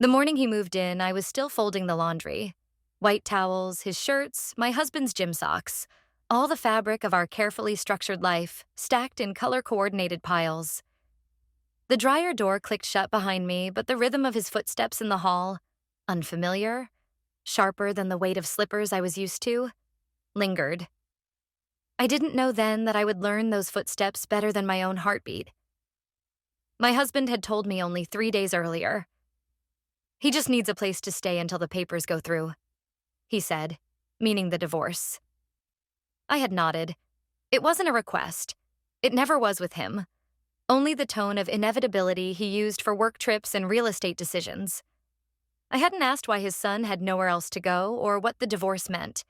The morning he moved in, I was still folding the laundry. White towels, his shirts, my husband's gym socks. All the fabric of our carefully structured life, stacked in color-coordinated piles. The dryer door clicked shut behind me, but the rhythm of his footsteps in the hall, unfamiliar, sharper than the weight of slippers I was used to, lingered. I didn't know then that I would learn those footsteps better than my own heartbeat. My husband had told me only 3 days earlier. He just needs a place to stay until the papers go through, he said, meaning the divorce. I had nodded. It wasn't a request. It never was with him. Only the tone of inevitability he used for work trips and real estate decisions. I hadn't asked why his son had nowhere else to go or what the divorce meant.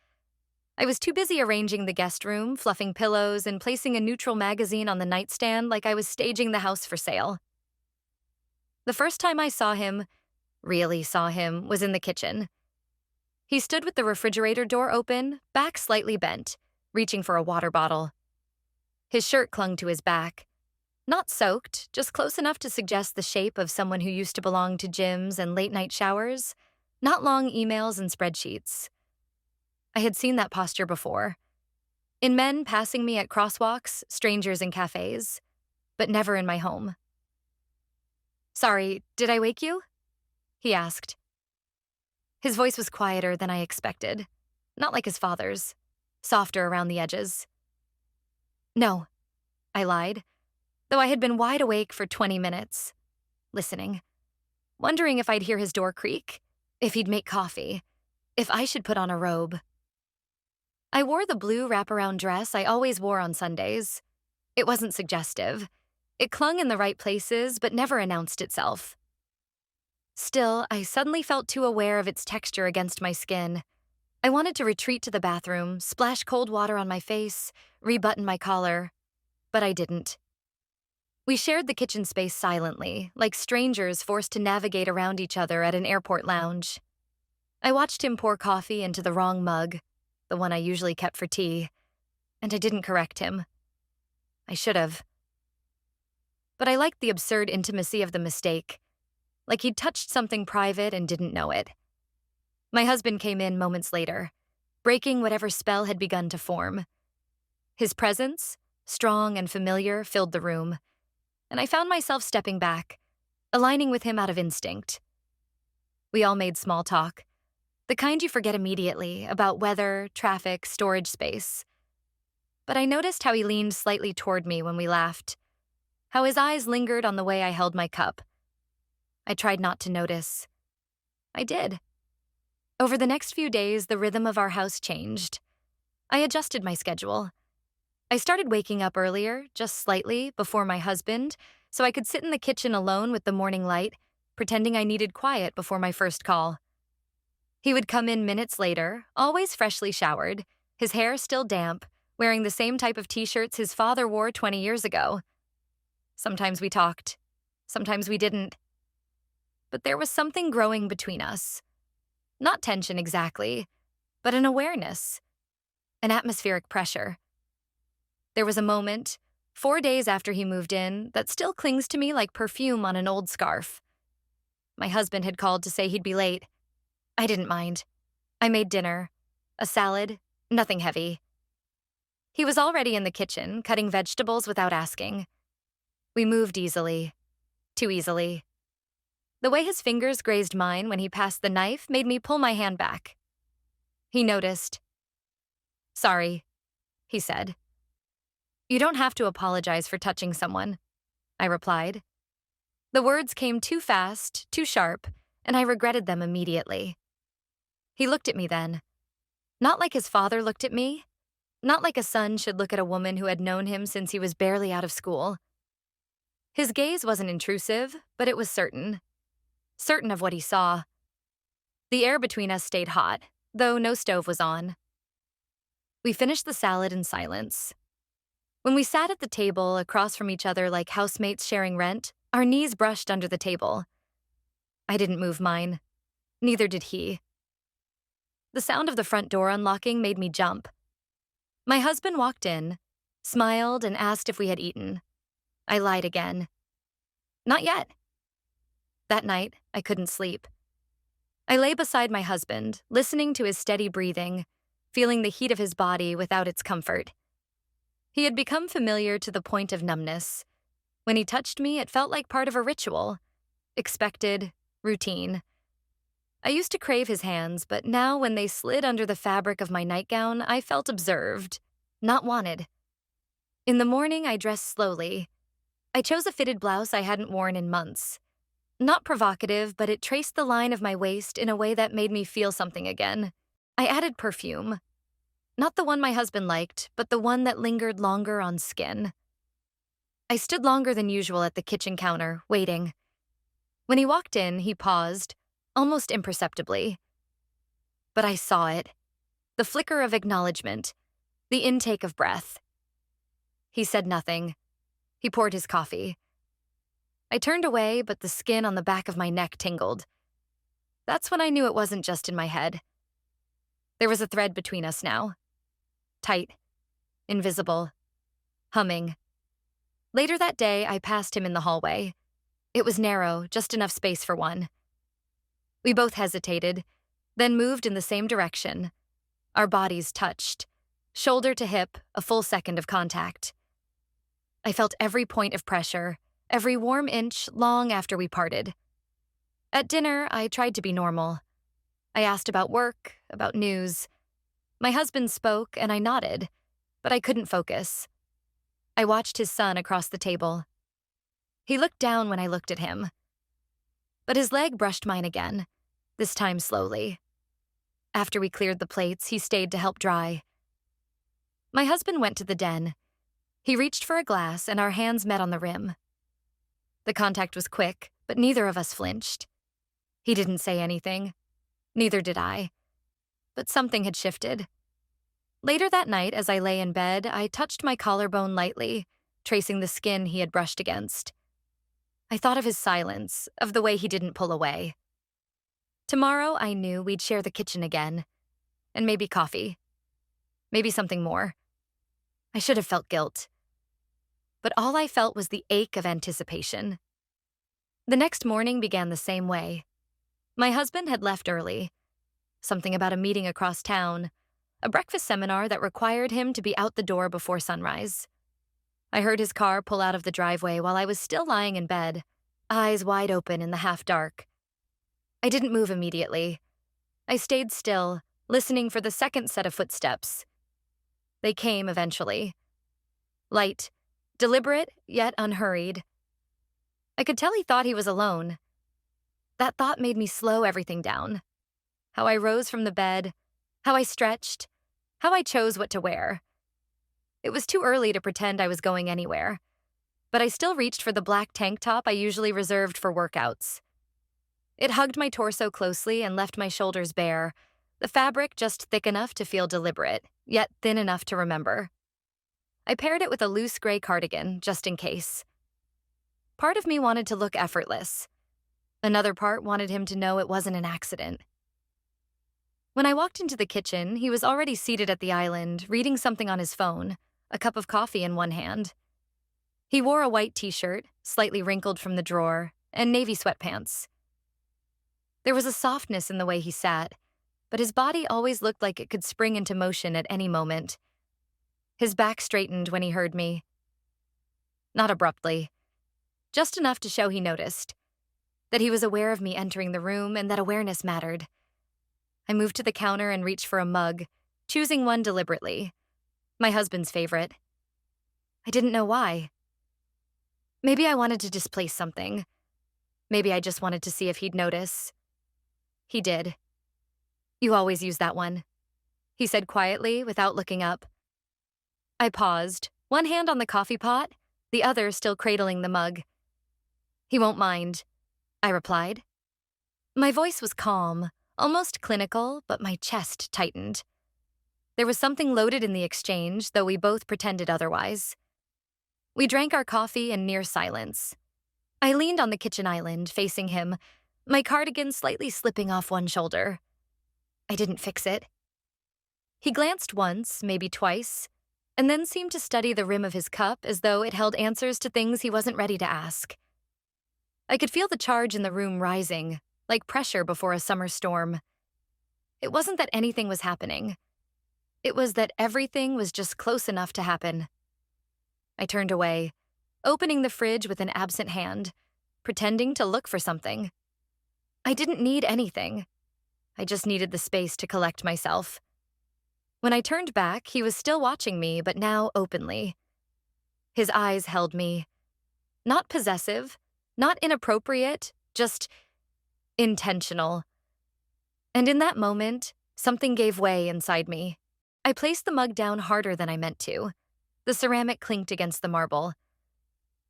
I was too busy arranging the guest room, fluffing pillows, and placing a neutral magazine on the nightstand like I was staging the house for sale. The first time I really saw him, was in the kitchen. He stood with the refrigerator door open, back slightly bent, reaching for a water bottle. His shirt clung to his back. Not soaked, just close enough to suggest the shape of someone who used to belong to gyms and late-night showers, not long emails and spreadsheets. I had seen that posture before. In men passing me at crosswalks, strangers in cafes, but never in my home. "Sorry, did I wake you?" he asked. His voice was quieter than I expected, not like his father's, softer around the edges. "No," I lied, though I had been wide awake for 20 minutes, listening, wondering if I'd hear his door creak, if he'd make coffee, if I should put on a robe. I wore the blue wraparound dress I always wore on Sundays. It wasn't suggestive. It clung in the right places, but never announced itself. Still, I suddenly felt too aware of its texture against my skin. I wanted to retreat to the bathroom, splash cold water on my face, rebutton my collar, but I didn't. We shared the kitchen space silently, like strangers forced to navigate around each other at an airport lounge. I watched him pour coffee into the wrong mug, the one I usually kept for tea, and I didn't correct him. I should have. But I liked the absurd intimacy of the mistake, like he'd touched something private and didn't know it. My husband came in moments later, breaking whatever spell had begun to form. His presence, strong and familiar, filled the room, and I found myself stepping back, aligning with him out of instinct. We all made small talk, the kind you forget immediately, about weather, traffic, storage space. But I noticed how he leaned slightly toward me when we laughed, how his eyes lingered on the way I held my cup. I tried not to notice. I did. Over the next few days, the rhythm of our house changed. I adjusted my schedule. I started waking up earlier, just slightly, before my husband, so I could sit in the kitchen alone with the morning light, pretending I needed quiet before my first call. He would come in minutes later, always freshly showered, his hair still damp, wearing the same type of t-shirts his father wore 20 years ago. Sometimes we talked. Sometimes we didn't. But there was something growing between us. Not tension exactly, but an awareness, an atmospheric pressure. There was a moment, 4 days after he moved in, that still clings to me like perfume on an old scarf. My husband had called to say he'd be late. I didn't mind. I made dinner, a salad, nothing heavy. He was already in the kitchen, cutting vegetables without asking. We moved easily, too easily. The way his fingers grazed mine when he passed the knife made me pull my hand back. He noticed. "Sorry," he said. "You don't have to apologize for touching someone," I replied. The words came too fast, too sharp, and I regretted them immediately. He looked at me then. Not like his father looked at me. Not like a son should look at a woman who had known him since he was barely out of school. His gaze wasn't intrusive, but it was certain. Certain of what he saw. The air between us stayed hot, though no stove was on. We finished the salad in silence. When we sat at the table across from each other like housemates sharing rent, our knees brushed under the table. I didn't move mine. Neither did he. The sound of the front door unlocking made me jump. My husband walked in, smiled, and asked if we had eaten. I lied again. Not yet. That night, I couldn't sleep. I lay beside my husband, listening to his steady breathing, feeling the heat of his body without its comfort. He had become familiar to the point of numbness. When he touched me, it felt like part of a ritual. Expected, routine. I used to crave his hands, but now when they slid under the fabric of my nightgown, I felt observed, not wanted. In the morning, I dressed slowly. I chose a fitted blouse I hadn't worn in months. Not provocative, but it traced the line of my waist in a way that made me feel something again. I added perfume. Not the one my husband liked, but the one that lingered longer on skin. I stood longer than usual at the kitchen counter, waiting. When he walked in, he paused, almost imperceptibly. But I saw it. The flicker of acknowledgement. The intake of breath. He said nothing. He poured his coffee. I turned away, but the skin on the back of my neck tingled. That's when I knew it wasn't just in my head. There was a thread between us now. Tight. Invisible. Humming. Later that day, I passed him in the hallway. It was narrow, just enough space for one. We both hesitated, then moved in the same direction. Our bodies touched. Shoulder to hip, a full second of contact. I felt every point of pressure, every warm inch long after we parted. At dinner, I tried to be normal. I asked about work, about news. My husband spoke, and I nodded, but I couldn't focus. I watched his son across the table. He looked down when I looked at him. But his leg brushed mine again, this time slowly. After we cleared the plates, he stayed to help dry. My husband went to the den. He reached for a glass, and our hands met on the rim. The contact was quick, but neither of us flinched. He didn't say anything. Neither did I. But something had shifted. Later that night, as I lay in bed, I touched my collarbone lightly, tracing the skin he had brushed against. I thought of his silence, of the way he didn't pull away. Tomorrow, I knew we'd share the kitchen again. And maybe coffee. Maybe something more. I should have felt guilt. But all I felt was the ache of anticipation. The next morning began the same way. My husband had left early. Something about a meeting across town, a breakfast seminar that required him to be out the door before sunrise. I heard his car pull out of the driveway while I was still lying in bed, eyes wide open in the half-dark. I didn't move immediately. I stayed still, listening for the second set of footsteps. They came eventually. Light, deliberate, yet unhurried. I could tell he thought he was alone. That thought made me slow everything down. How I rose from the bed, how I stretched, how I chose what to wear. It was too early to pretend I was going anywhere, but I still reached for the black tank top I usually reserved for workouts. It hugged my torso closely and left my shoulders bare, the fabric just thick enough to feel deliberate, yet thin enough to remember. I paired it with a loose gray cardigan, just in case. Part of me wanted to look effortless. Another part wanted him to know it wasn't an accident. When I walked into the kitchen, he was already seated at the island, reading something on his phone, a cup of coffee in one hand. He wore a white t-shirt, slightly wrinkled from the drawer, and navy sweatpants. There was a softness in the way he sat, but his body always looked like it could spring into motion at any moment. His back straightened when he heard me. Not abruptly. Just enough to show he noticed. That he was aware of me entering the room and that awareness mattered. I moved to the counter and reached for a mug, choosing one deliberately. My husband's favorite. I didn't know why. Maybe I wanted to displace something. Maybe I just wanted to see if he'd notice. He did. "You always use that one," he said quietly without looking up. I paused, one hand on the coffee pot, the other still cradling the mug. "He won't mind," I replied. My voice was calm, almost clinical, but my chest tightened. There was something loaded in the exchange, though we both pretended otherwise. We drank our coffee in near silence. I leaned on the kitchen island, facing him, my cardigan slightly slipping off one shoulder. I didn't fix it. He glanced once, maybe twice, and then seemed to study the rim of his cup as though it held answers to things he wasn't ready to ask. I could feel the charge in the room rising, like pressure before a summer storm. It wasn't that anything was happening. It was that everything was just close enough to happen. I turned away, opening the fridge with an absent hand, pretending to look for something. I didn't need anything. I just needed the space to collect myself. When I turned back, he was still watching me, but now openly. His eyes held me. Not possessive, not inappropriate, just intentional. And in that moment, something gave way inside me. I placed the mug down harder than I meant to. The ceramic clinked against the marble.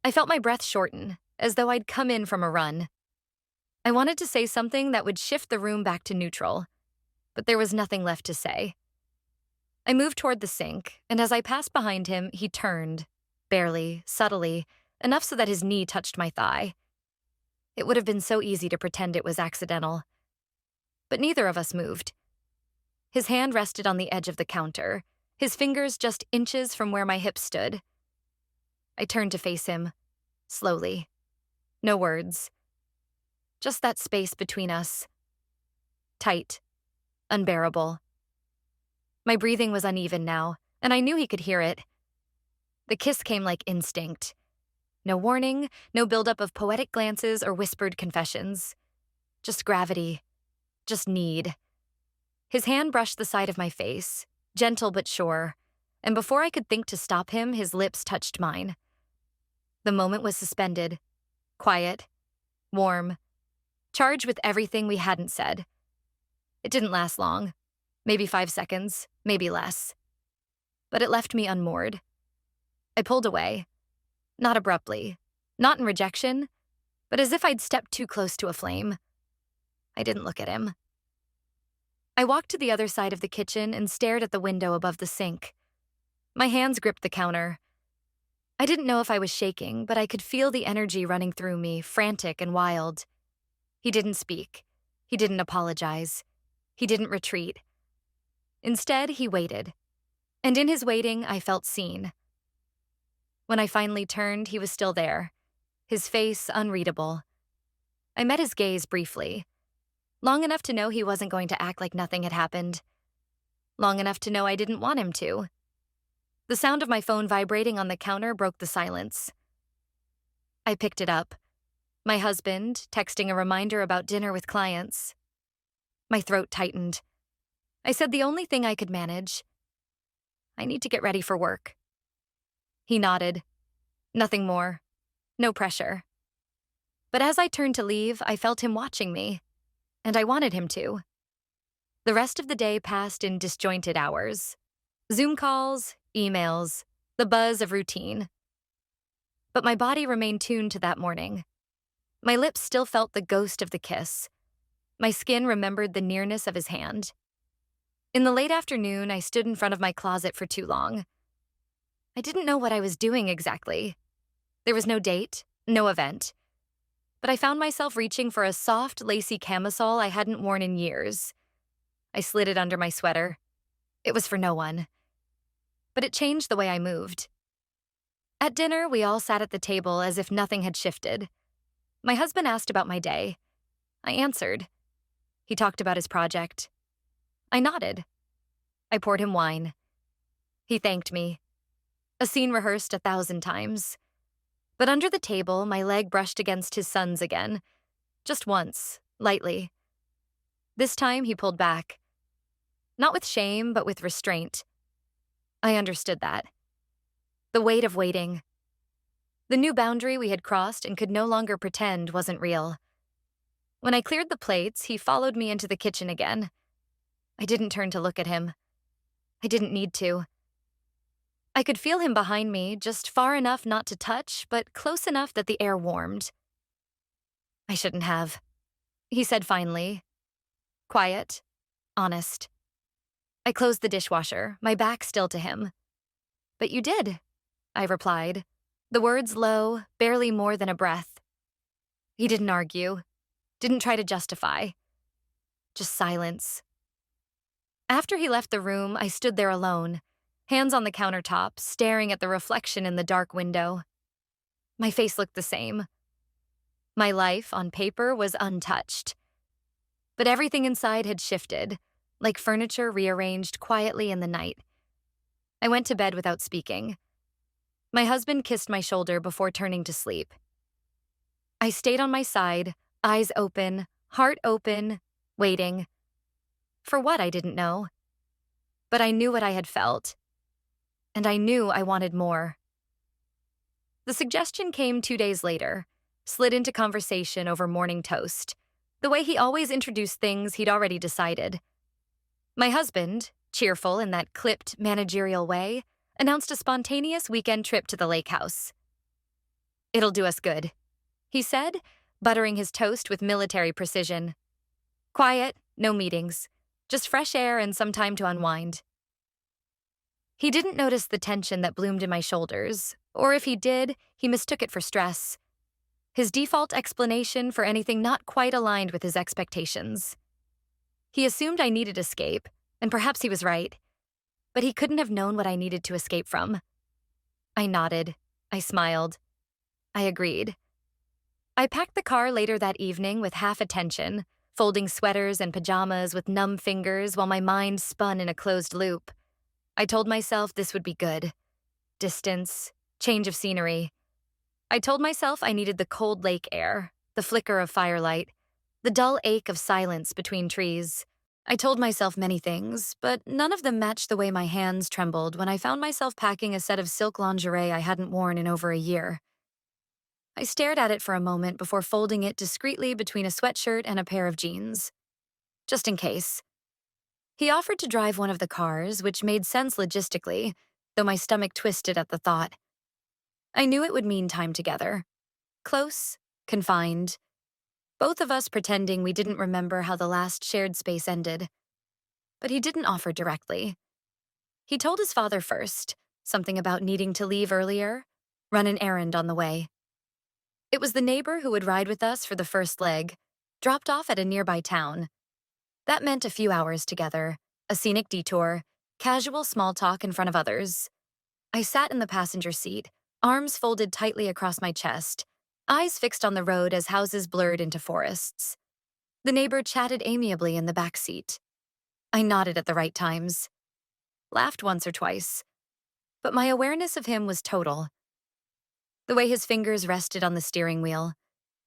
I felt my breath shorten, as though I'd come in from a run. I wanted to say something that would shift the room back to neutral, but there was nothing left to say. I moved toward the sink, and as I passed behind him, he turned, barely, subtly, enough so that his knee touched my thigh. It would have been so easy to pretend it was accidental. But neither of us moved. His hand rested on the edge of the counter, his fingers just inches from where my hips stood. I turned to face him, slowly. No words. Just that space between us. Tight. Unbearable. My breathing was uneven now, and I knew he could hear it. The kiss came like instinct. No warning, no buildup of poetic glances or whispered confessions. Just gravity. Just need. His hand brushed the side of my face, gentle but sure, and before I could think to stop him, his lips touched mine. The moment was suspended, quiet, warm, charged with everything we hadn't said. It didn't last long, maybe 5 seconds, maybe less. But it left me unmoored. I pulled away, not abruptly, not in rejection, but as if I'd stepped too close to a flame. I didn't look at him. I walked to the other side of the kitchen and stared at the window above the sink. My hands gripped the counter. I didn't know if I was shaking, but I could feel the energy running through me, frantic and wild. He didn't speak. He didn't apologize. He didn't retreat. Instead, he waited. And in his waiting, I felt seen. When I finally turned, he was still there, his face unreadable. I met his gaze briefly. Long enough to know he wasn't going to act like nothing had happened. Long enough to know I didn't want him to. The sound of my phone vibrating on the counter broke the silence. I picked it up. My husband, texting a reminder about dinner with clients. My throat tightened. I said the only thing I could manage. I need to get ready for work. He nodded. Nothing more. No pressure. But as I turned to leave, I felt him watching me. And I wanted him to. The rest of the day passed in disjointed hours. Zoom calls, emails, the buzz of routine. But my body remained tuned to that morning. My lips still felt the ghost of the kiss. My skin remembered the nearness of his hand. In the late afternoon, I stood in front of my closet for too long. I didn't know what I was doing exactly. There was no date, no event. But I found myself reaching for a soft, lacy camisole I hadn't worn in years. I slid it under my sweater. It was for no one. But it changed the way I moved. At dinner, we all sat at the table as if nothing had shifted. My husband asked about my day. I answered. He talked about his project. I nodded. I poured him wine. He thanked me. A scene rehearsed 1,000 times. But under the table, my leg brushed against his son's again. Just once, lightly. This time, he pulled back. Not with shame, but with restraint. I understood that. The weight of waiting. The new boundary we had crossed and could no longer pretend wasn't real. When I cleared the plates, he followed me into the kitchen again. I didn't turn to look at him. I didn't need to. I could feel him behind me, just far enough not to touch, but close enough that the air warmed. I shouldn't have, he said finally. Quiet, honest. I closed the dishwasher, my back still to him. But you did, I replied, the words low, barely more than a breath. He didn't argue, didn't try to justify. Just silence. After he left the room, I stood there alone, hands on the countertop, staring at the reflection in the dark window. My face looked the same. My life, on paper, was untouched. but everything inside had shifted, like furniture rearranged quietly in the night. I went to bed without speaking. My husband kissed my shoulder before turning to sleep. I stayed on my side, eyes open, heart open, waiting. For what, I didn't know. But I knew what I had felt, and I knew I wanted more. The suggestion came 2 days later, slid into conversation over morning toast, the way he always introduced things he'd already decided. My husband, cheerful in that clipped, managerial way, announced a spontaneous weekend trip to the lake house. "It'll do us good," he said, buttering his toast with military precision. "Quiet, no meetings, just fresh air and some time to unwind." He didn't notice the tension that bloomed in my shoulders, or if he did, he mistook it for stress. His default explanation for anything not quite aligned with his expectations. He assumed I needed escape, and perhaps he was right. But he couldn't have known what I needed to escape from. I nodded. I smiled. I agreed. I packed the car later that evening with half attention, folding sweaters and pajamas with numb fingers while my mind spun in a closed loop. I told myself this would be good. Distance, change of scenery. I told myself I needed the cold lake air, the flicker of firelight, the dull ache of silence between trees. I told myself many things, but none of them matched the way my hands trembled when I found myself packing a set of silk lingerie I hadn't worn in over a year. I stared at it for a moment before folding it discreetly between a sweatshirt and a pair of jeans. Just in case. He offered to drive one of the cars, which made sense logistically, though my stomach twisted at the thought. I knew it would mean time together. Close, confined. Both of us pretending we didn't remember how the last shared space ended. But he didn't offer directly. He told his father first, something about needing to leave earlier, run an errand on the way. It was the neighbor who would ride with us for the first leg, dropped off at a nearby town. That meant a few hours together, a scenic detour, casual small talk in front of others. I sat in the passenger seat, arms folded tightly across my chest, eyes fixed on the road as houses blurred into forests. The neighbor chatted amiably in the back seat. I nodded at the right times, laughed once or twice, but my awareness of him was total. The way his fingers rested on the steering wheel,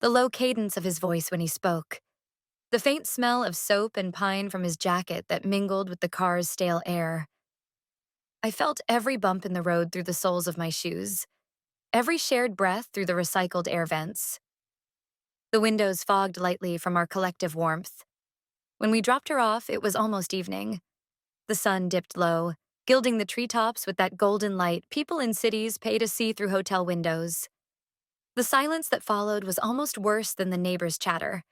the low cadence of his voice when he spoke, the faint smell of soap and pine from his jacket that mingled with the car's stale air. I felt every bump in the road through the soles of my shoes, every shared breath through the recycled air vents. The windows fogged lightly from our collective warmth. When we dropped her off, it was almost evening. The sun dipped low, gilding the treetops with that golden light people in cities pay to see through hotel windows. The silence that followed was almost worse than the neighbor's chatter.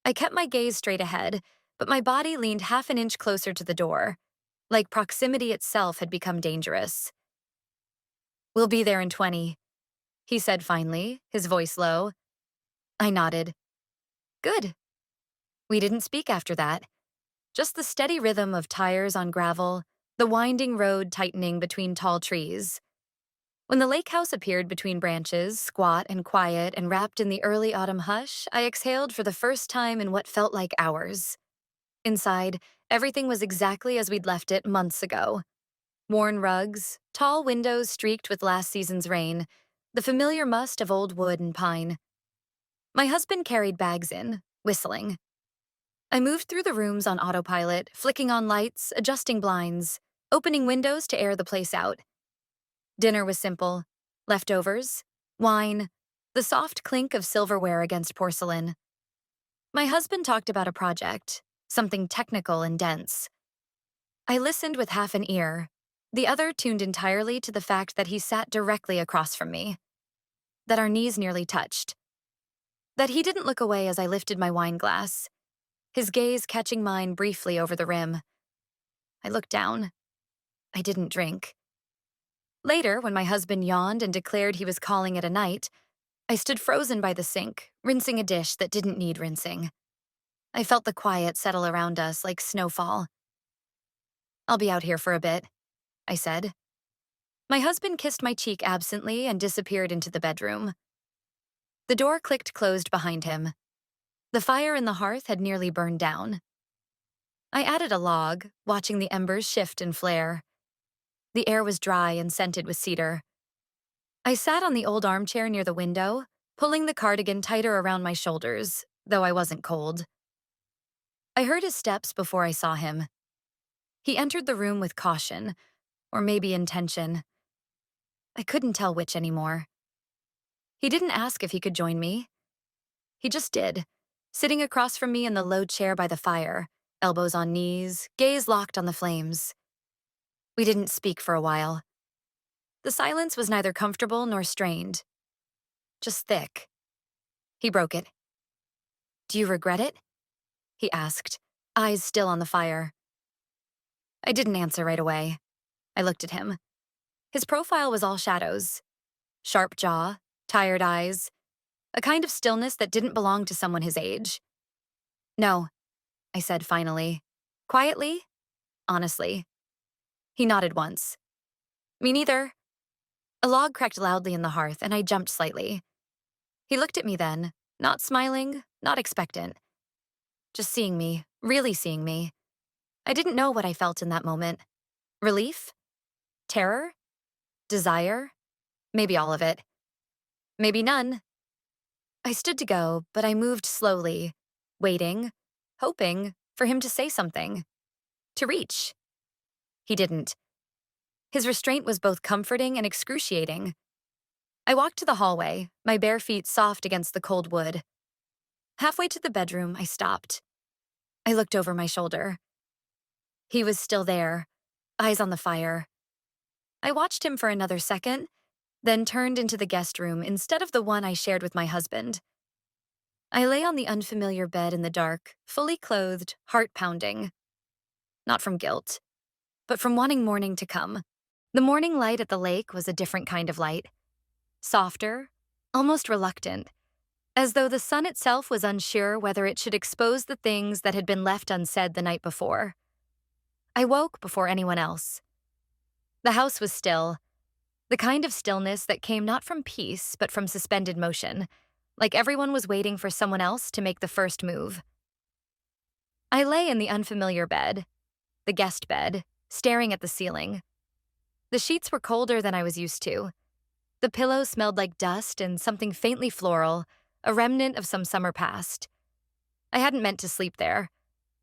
I kept my gaze straight ahead, but my body leaned half an inch closer to the door, like proximity itself had become dangerous. "We'll be there in 20, he said finally, his voice low. I nodded. Good. We didn't speak after that. Just the steady rhythm of tires on gravel, the winding road tightening between tall trees. When the lake house appeared between branches, squat and quiet and wrapped in the early autumn hush, I exhaled for the first time in what felt like hours. Inside, everything was exactly as we'd left it months ago. Worn rugs, tall windows streaked with last season's rain, the familiar must of old wood and pine. My husband carried bags in, whistling. I moved through the rooms on autopilot, flicking on lights, adjusting blinds, opening windows to air the place out. Dinner was simple. Leftovers, wine, the soft clink of silverware against porcelain. My husband talked about a project, something technical and dense. I listened with half an ear, the other tuned entirely to the fact that he sat directly across from me, that our knees nearly touched, that he didn't look away as I lifted my wine glass, his gaze catching mine briefly over the rim. I looked down. I didn't drink. Later, when my husband yawned and declared he was calling it a night, I stood frozen by the sink, rinsing a dish that didn't need rinsing. I felt the quiet settle around us like snowfall. "I'll be out here for a bit," I said. My husband kissed my cheek absently and disappeared into the bedroom. The door clicked closed behind him. The fire in the hearth had nearly burned down. I added a log, watching the embers shift and flare. The air was dry and scented with cedar. I sat on the old armchair near the window, pulling the cardigan tighter around my shoulders, though I wasn't cold. I heard his steps before I saw him. He entered the room with caution, or maybe intention. I couldn't tell which anymore. He didn't ask if he could join me. He just did, sitting across from me in the low chair by the fire, elbows on knees, gaze locked on the flames. We didn't speak for a while. The silence was neither comfortable nor strained, just thick. He broke it. "Do you regret it?" he asked, eyes still on the fire. I didn't answer right away. I looked at him. His profile was all shadows. Sharp jaw, tired eyes, a kind of stillness that didn't belong to someone his age. "No," I said finally. Quietly, honestly. He nodded once. "Me neither." A log cracked loudly in the hearth, and I jumped slightly. He looked at me then, not smiling, not expectant. Just seeing me, really seeing me. I didn't know what I felt in that moment. Relief? Terror? Desire? Maybe all of it. Maybe none. I stood to go, but I moved slowly, waiting, hoping for him to say something. To reach. He didn't. His restraint was both comforting and excruciating. I walked to the hallway, my bare feet soft against the cold wood. Halfway to the bedroom, I stopped. I looked over my shoulder. He was still there, eyes on the fire. I watched him for another second, then turned into the guest room instead of the one I shared with my husband. I lay on the unfamiliar bed in the dark, fully clothed, heart pounding. Not from guilt, but from wanting morning to come. The morning light at the lake was a different kind of light. Softer, almost reluctant, as though the sun itself was unsure whether it should expose the things that had been left unsaid the night before. I woke before anyone else. The house was still, the kind of stillness that came not from peace, but from suspended motion, like everyone was waiting for someone else to make the first move. I lay in the unfamiliar bed, the guest bed, staring at the ceiling. The sheets were colder than I was used to. The pillow smelled like dust and something faintly floral, a remnant of some summer past. I hadn't meant to sleep there.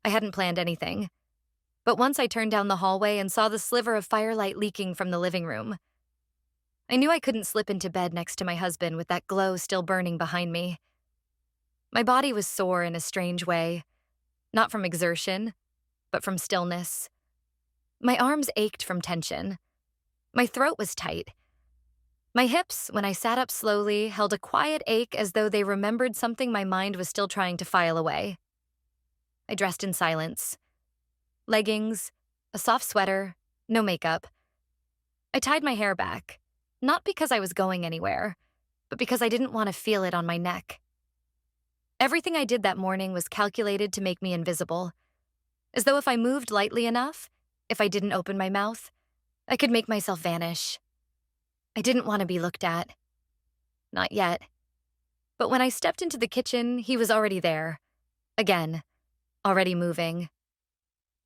I hadn't planned anything. But once I turned down the hallway and saw the sliver of firelight leaking from the living room, I knew I couldn't slip into bed next to my husband with that glow still burning behind me. My body was sore in a strange way, not from exertion, but from stillness. My arms ached from tension. My throat was tight. My hips, when I sat up slowly, held a quiet ache as though they remembered something my mind was still trying to file away. I dressed in silence. Leggings, a soft sweater, no makeup. I tied my hair back, not because I was going anywhere, but because I didn't want to feel it on my neck. Everything I did that morning was calculated to make me invisible, as though if I moved lightly enough, if I didn't open my mouth, I could make myself vanish. I didn't want to be looked at. Not yet. But when I stepped into the kitchen, he was already there. Again, already moving.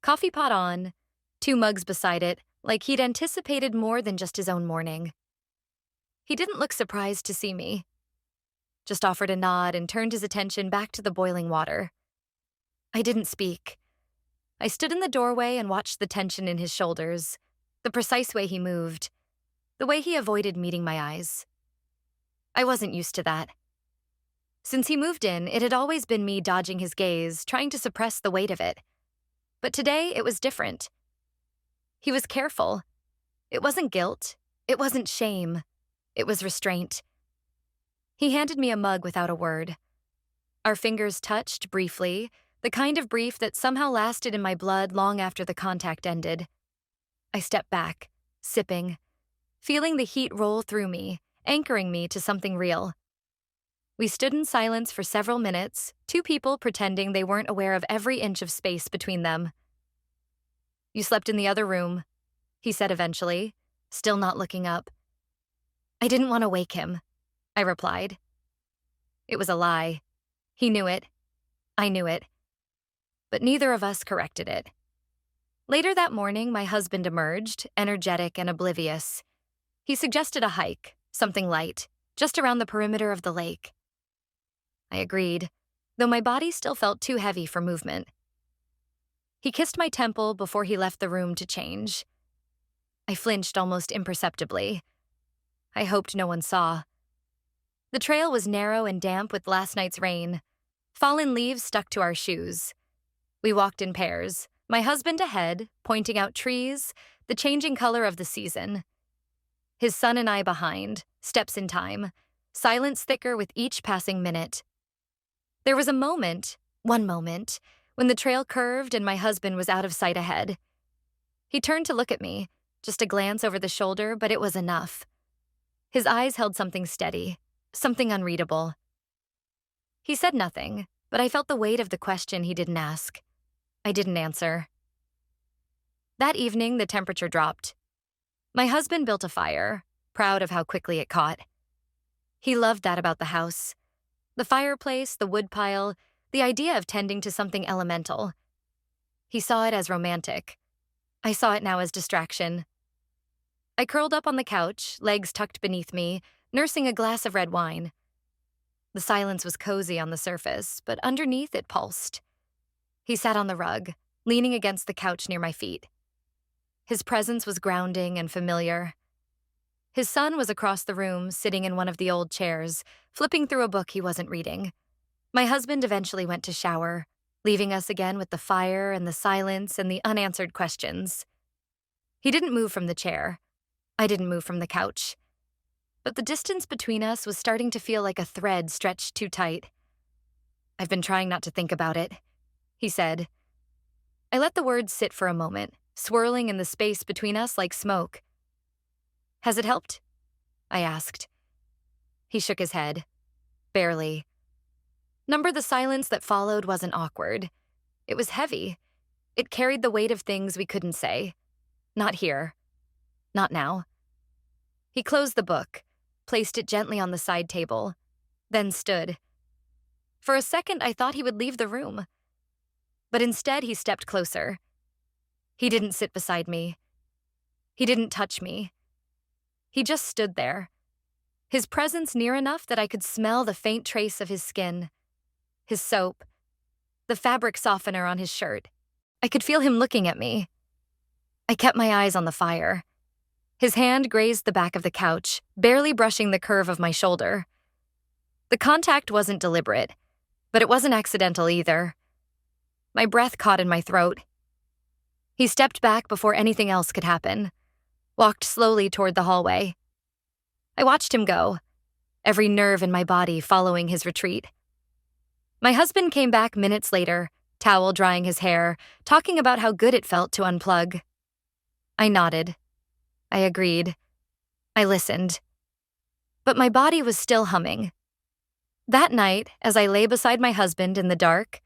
Coffee pot on, 2 mugs beside it, like he'd anticipated more than just his own morning. He didn't look surprised to see me. Just offered a nod and turned his attention back to the boiling water. I didn't speak. I stood in the doorway and watched the tension in his shoulders, the precise way he moved, the way he avoided meeting my eyes. I wasn't used to that. Since he moved in, it had always been me dodging his gaze, trying to suppress the weight of it. But today, it was different. He was careful. It wasn't guilt. It wasn't shame. It was restraint. He handed me a mug without a word. Our fingers touched briefly, the kind of brief that somehow lasted in my blood long after the contact ended. I stepped back, sipping, feeling the heat roll through me, anchoring me to something real. We stood in silence for several minutes, 2 people pretending they weren't aware of every inch of space between them. "You slept in the other room," he said eventually, still not looking up. "I didn't want to wake him," I replied. It was a lie. He knew it. I knew it, but neither of us corrected it. Later that morning, my husband emerged, energetic and oblivious. He suggested a hike, something light, just around the perimeter of the lake. I agreed, though my body still felt too heavy for movement. He kissed my temple before he left the room to change. I flinched almost imperceptibly. I hoped no one saw. The trail was narrow and damp with last night's rain. Fallen leaves stuck to our shoes. We walked in pairs, my husband ahead, pointing out trees, the changing color of the season. His son and I behind, steps in time, silence thicker with each passing minute. There was one moment, when the trail curved and my husband was out of sight ahead. He turned to look at me, just a glance over the shoulder, but it was enough. His eyes held something steady, something unreadable. He said nothing, but I felt the weight of the question he didn't ask. I didn't answer. That evening, the temperature dropped. My husband built a fire, proud of how quickly it caught. He loved that about the house. The fireplace, the woodpile, the idea of tending to something elemental. He saw it as romantic. I saw it now as distraction. I curled up on the couch, legs tucked beneath me, nursing a glass of red wine. The silence was cozy on the surface, but underneath it pulsed. He sat on the rug, leaning against the couch near my feet. His presence was grounding and familiar. His son was across the room, sitting in one of the old chairs, flipping through a book he wasn't reading. My husband eventually went to shower, leaving us again with the fire and the silence and the unanswered questions. He didn't move from the chair. I didn't move from the couch. But the distance between us was starting to feel like a thread stretched too tight. "I've been trying not to think about it," he said. I let the words sit for a moment, swirling in the space between us like smoke. "Has it helped?" I asked. He shook his head. Barely. The silence that followed wasn't awkward. It was heavy. It carried the weight of things we couldn't say. Not here. Not now. He closed the book, placed it gently on the side table, then stood. For a second, I thought he would leave the room. But instead, he stepped closer. He didn't sit beside me. He didn't touch me. He just stood there, his presence near enough that I could smell the faint trace of his skin, his soap, the fabric softener on his shirt. I could feel him looking at me. I kept my eyes on the fire. His hand grazed the back of the couch, barely brushing the curve of my shoulder. The contact wasn't deliberate, but it wasn't accidental either. My breath caught in my throat. He stepped back before anything else could happen, walked slowly toward the hallway. I watched him go, every nerve in my body following his retreat. My husband came back minutes later, towel drying his hair, talking about how good it felt to unplug. I nodded. I agreed. I listened. But my body was still humming. That night, as I lay beside my husband in the dark,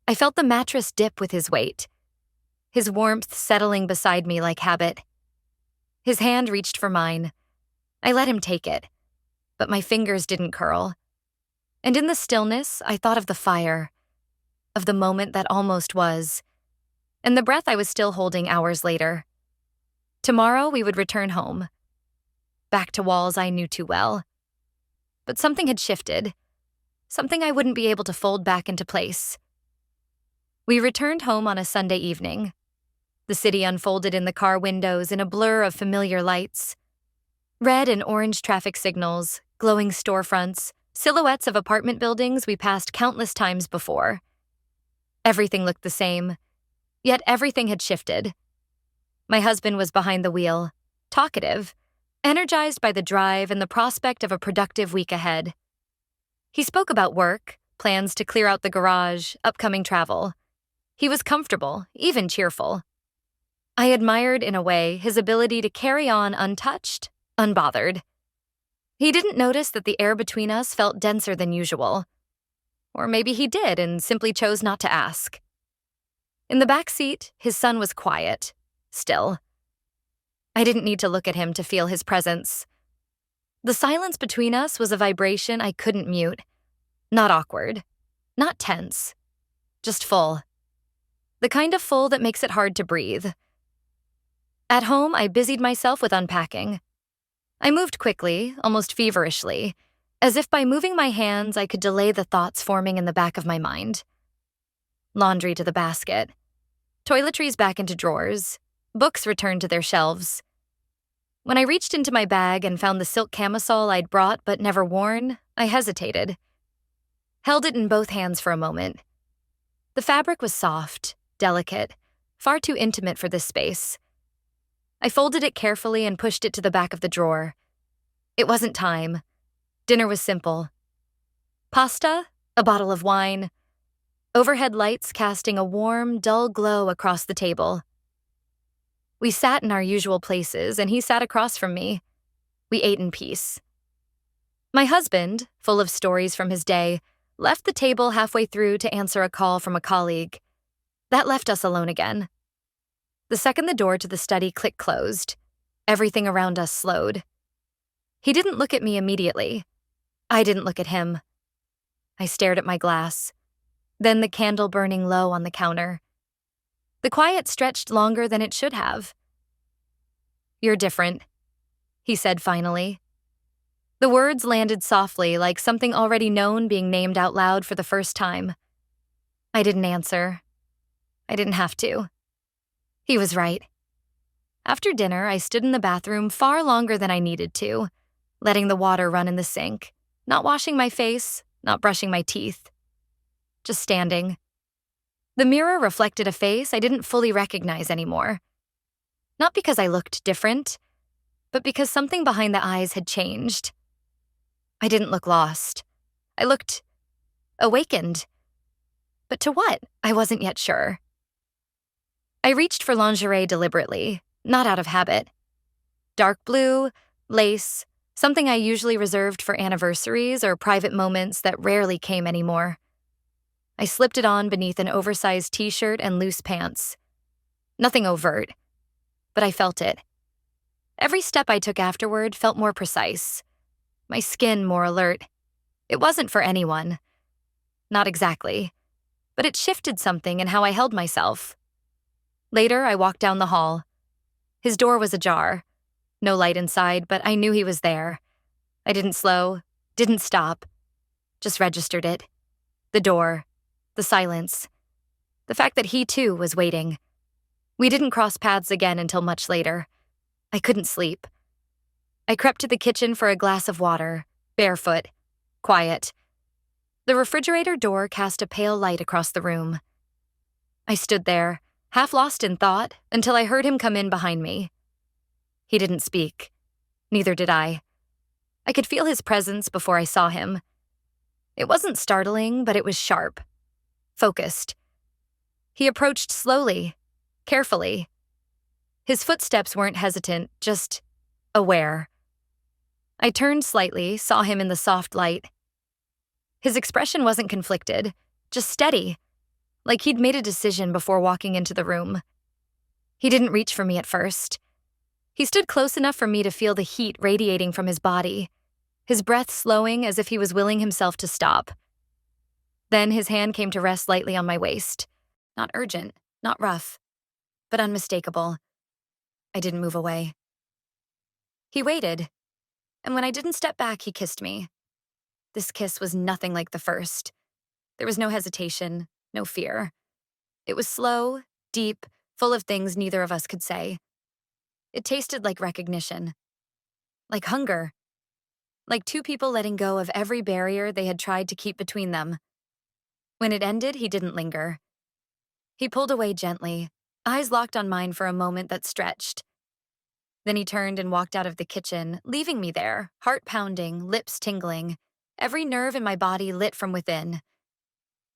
I felt the mattress dip with his weight, his warmth settling beside me like habit. His hand reached for mine. I let him take it, but my fingers didn't curl. And in the stillness, I thought of the fire, of the moment that almost was, and the breath I was still holding hours later. Tomorrow, we would return home, back to walls I knew too well. But something had shifted, something I wouldn't be able to fold back into place. We returned home on a Sunday evening. The city unfolded in the car windows in a blur of familiar lights. Red and orange traffic signals, glowing storefronts, silhouettes of apartment buildings we passed countless times before. Everything looked the same, yet everything had shifted. My husband was behind the wheel, talkative, energized by the drive and the prospect of a productive week ahead. He spoke about work, plans to clear out the garage, upcoming travel. He was comfortable, even cheerful. I admired, in a way, his ability to carry on untouched, unbothered. He didn't notice that the air between us felt denser than usual. Or maybe he did and simply chose not to ask. In the back seat, his son was quiet, still. I didn't need to look at him to feel his presence. The silence between us was a vibration I couldn't mute. Not awkward, not tense, just full. The kind of full that makes it hard to breathe. At home, I busied myself with unpacking. I moved quickly, almost feverishly, as if by moving my hands I could delay the thoughts forming in the back of my mind. Laundry to the basket. Toiletries back into drawers. Books returned to their shelves. When I reached into my bag and found the silk camisole I'd brought but never worn, I hesitated. Held it in both hands for a moment. The fabric was soft, delicate, far too intimate for this space. I folded it carefully and pushed it to the back of the drawer. It wasn't time. Dinner was simple. Pasta, a bottle of wine, overhead lights casting a warm, dull glow across the table. We sat in our usual places, and he sat across from me. We ate in peace. My husband, full of stories from his day, left the table halfway through to answer a call from a colleague. That left us alone again. The second the door to the study click closed, everything around us slowed. He didn't look at me immediately. I didn't look at him. I stared at my glass, then the candle burning low on the counter. The quiet stretched longer than it should have. "You're different," he said finally. The words landed softly, like something already known being named out loud for the first time. I didn't answer. I didn't have to. He was right. After dinner, I stood in the bathroom far longer than I needed to, letting the water run in the sink, not washing my face, not brushing my teeth. Just standing. The mirror reflected a face I didn't fully recognize anymore. Not because I looked different, but because something behind the eyes had changed. I didn't look lost. I looked awakened. But to what? I wasn't yet sure. I reached for lingerie deliberately, not out of habit. Dark blue, lace, something I usually reserved for anniversaries or private moments that rarely came anymore. I slipped it on beneath an oversized t-shirt and loose pants. Nothing overt, but I felt it. Every step I took afterward felt more precise. My skin more alert. It wasn't for anyone. Not exactly. But it shifted something in how I held myself. Later, I walked down the hall. His door was ajar. No light inside, but I knew he was there. I didn't slow, didn't stop. Just registered it. The door. The silence. The fact that he, too, was waiting. We didn't cross paths again until much later. I couldn't sleep. I crept to the kitchen for a glass of water, barefoot, quiet. The refrigerator door cast a pale light across the room. I stood there, half lost in thought, until I heard him come in behind me. He didn't speak. Neither did I. I could feel his presence before I saw him. It wasn't startling, but it was sharp. Focused. He approached slowly, carefully. His footsteps weren't hesitant, just aware. I turned slightly, saw him in the soft light. His expression wasn't conflicted, just steady, like he'd made a decision before walking into the room. He didn't reach for me at first. He stood close enough for me to feel the heat radiating from his body, his breath slowing as if he was willing himself to stop. Then his hand came to rest lightly on my waist. Not urgent, not rough, but unmistakable. I didn't move away. He waited, and when I didn't step back, he kissed me. This kiss was nothing like the first. There was no hesitation, no fear. It was slow, deep, full of things neither of us could say. It tasted like recognition, like hunger, like two people letting go of every barrier they had tried to keep between them. When it ended, he didn't linger. He pulled away gently, eyes locked on mine for a moment that stretched. Then he turned and walked out of the kitchen, leaving me there, heart pounding, lips tingling, every nerve in my body lit from within.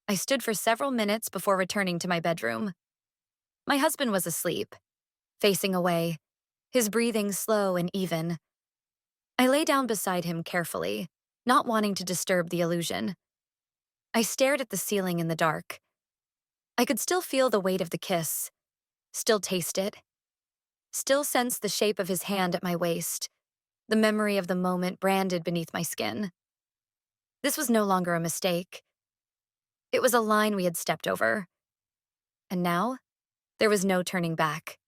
I stood for several minutes before returning to my bedroom. My husband was asleep, facing away, his breathing slow and even. I lay down beside him carefully, not wanting to disturb the illusion. I stared at the ceiling in the dark. I could still feel the weight of the kiss, still taste it, still sense the shape of his hand at my waist, the memory of the moment branded beneath my skin. This was no longer a mistake. It was a line we had stepped over. And now, there was no turning back.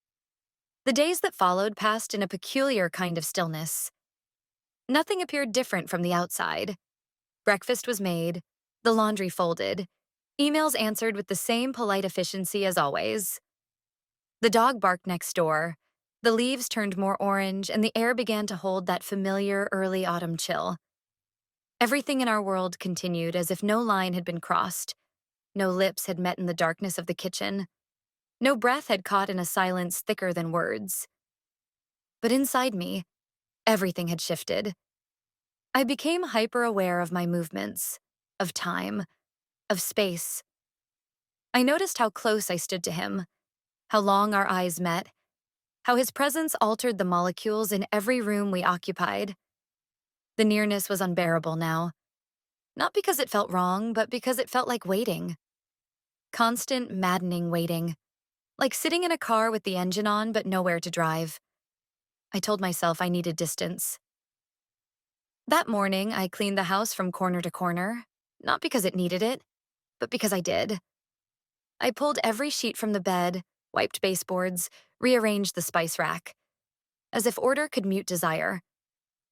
The days that followed passed in a peculiar kind of stillness. Nothing appeared different from the outside. Breakfast was made, the laundry folded, emails answered with the same polite efficiency as always. The dog barked next door, the leaves turned more orange, and the air began to hold that familiar early autumn chill. Everything in our world continued as if no line had been crossed, no lips had met in the darkness of the kitchen, no breath had caught in a silence thicker than words. But inside me, everything had shifted. I became hyper-aware of my movements, of time, of space. I noticed how close I stood to him, how long our eyes met, how his presence altered the molecules in every room we occupied. The nearness was unbearable now, not because it felt wrong, but because it felt like waiting. Constant, maddening waiting, like sitting in a car with the engine on but nowhere to drive. I told myself I needed distance. That morning, I cleaned the house from corner to corner, not because it needed it, but because I did. I pulled every sheet from the bed, wiped baseboards, rearranged the spice rack, as if order could mute desire,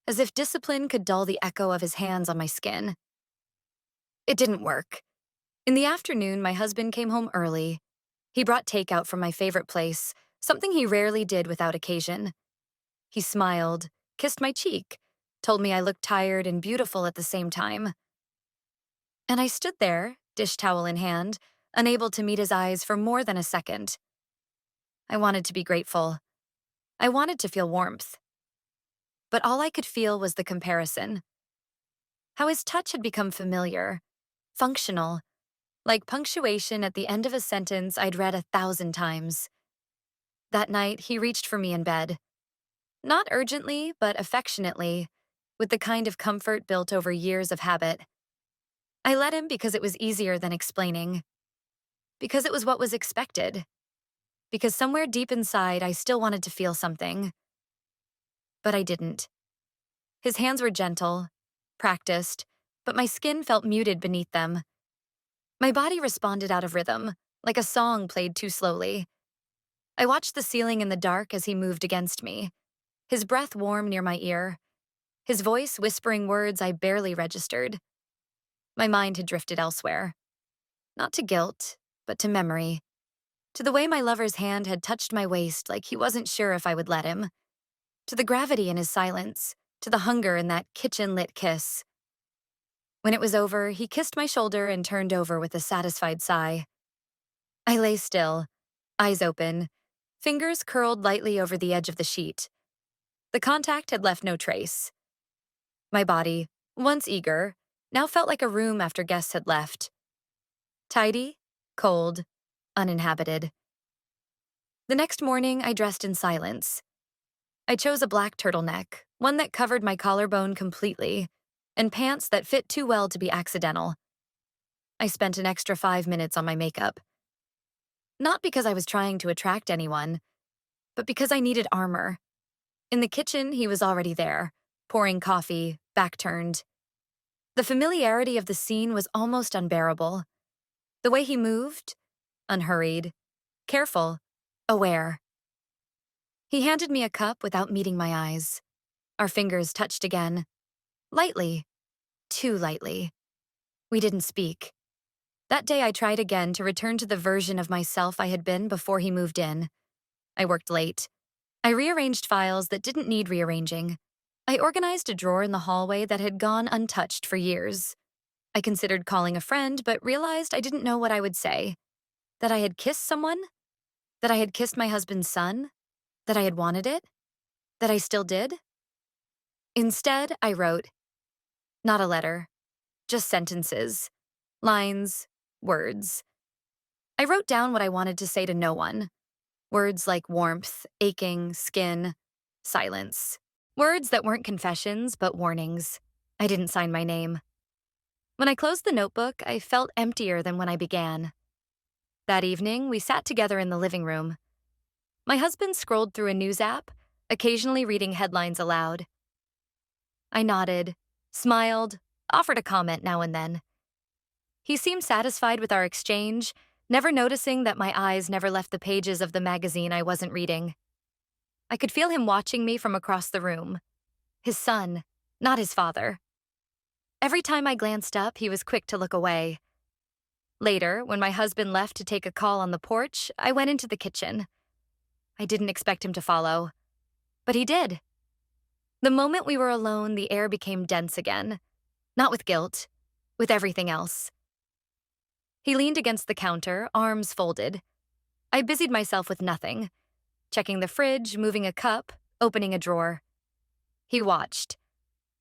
as if discipline could dull the echo of his hands on my skin. It didn't work. In the afternoon, my husband came home early. He brought takeout from my favorite place, something he rarely did without occasion. He smiled, kissed my cheek, told me I looked tired and beautiful at the same time. And I stood there, dish towel in hand, unable to meet his eyes for more than a second. I wanted to be grateful. I wanted to feel warmth. But all I could feel was the comparison. How his touch had become familiar, functional, like punctuation at the end of a sentence I'd read 1,000 times. That night, he reached for me in bed. Not urgently, but affectionately, with the kind of comfort built over years of habit. I let him because it was easier than explaining. Because it was what was expected. Because somewhere deep inside, I still wanted to feel something. But I didn't. His hands were gentle, practiced, but my skin felt muted beneath them. My body responded out of rhythm, like a song played too slowly. I watched the ceiling in the dark as he moved against me, his breath warm near my ear, his voice whispering words I barely registered. My mind had drifted elsewhere. Not to guilt, but to memory. To the way my lover's hand had touched my waist like he wasn't sure if I would let him. To the gravity in his silence, to the hunger in that kitchen-lit kiss. When it was over, he kissed my shoulder and turned over with a satisfied sigh. I lay still, eyes open, fingers curled lightly over the edge of the sheet. The contact had left no trace. My body, once eager, now felt like a room after guests had left. Tidy, cold, uninhabited. The next morning, I dressed in silence. I chose a black turtleneck, one that covered my collarbone completely, and pants that fit too well to be accidental. I spent an extra 5 minutes on my makeup. Not because I was trying to attract anyone, but because I needed armor. In the kitchen, he was already there, pouring coffee, back turned. The familiarity of the scene was almost unbearable. The way he moved, unhurried, careful, aware. He handed me a cup without meeting my eyes. Our fingers touched again. Lightly. Too lightly. We didn't speak. That day I tried again to return to the version of myself I had been before he moved in. I worked late. I rearranged files that didn't need rearranging. I organized a drawer in the hallway that had gone untouched for years. I considered calling a friend, but realized I didn't know what I would say. That I had kissed someone? That I had kissed my husband's son? That I had wanted it? That I still did? Instead, I wrote. Not a letter. Just sentences. Lines. Words. I wrote down what I wanted to say to no one. Words like warmth, aching, skin, silence. Words that weren't confessions, but warnings. I didn't sign my name. When I closed the notebook, I felt emptier than when I began. That evening, we sat together in the living room. My husband scrolled through a news app, occasionally reading headlines aloud. I nodded, smiled, offered a comment now and then. He seemed satisfied with our exchange, never noticing that my eyes never left the pages of the magazine I wasn't reading. I could feel him watching me from across the room. His son, not his father. Every time I glanced up, he was quick to look away. Later, when my husband left to take a call on the porch, I went into the kitchen. I didn't expect him to follow, but he did. The moment we were alone, the air became dense again. Not with guilt, with everything else. He leaned against the counter, arms folded. I busied myself with nothing, checking the fridge, moving a cup, opening a drawer. He watched.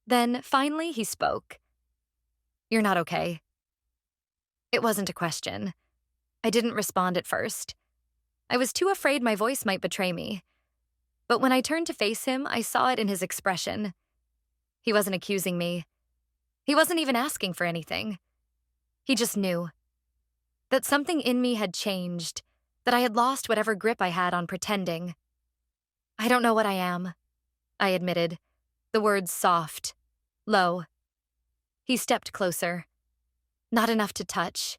Then, finally, he spoke. "You're not okay." It wasn't a question. I didn't respond at first. I was too afraid my voice might betray me. But when I turned to face him, I saw it in his expression. He wasn't accusing me. He wasn't even asking for anything. He just knew that something in me had changed, that I had lost whatever grip I had on pretending. "I don't know what I am," I admitted, the words soft, low. He stepped closer. Not enough to touch,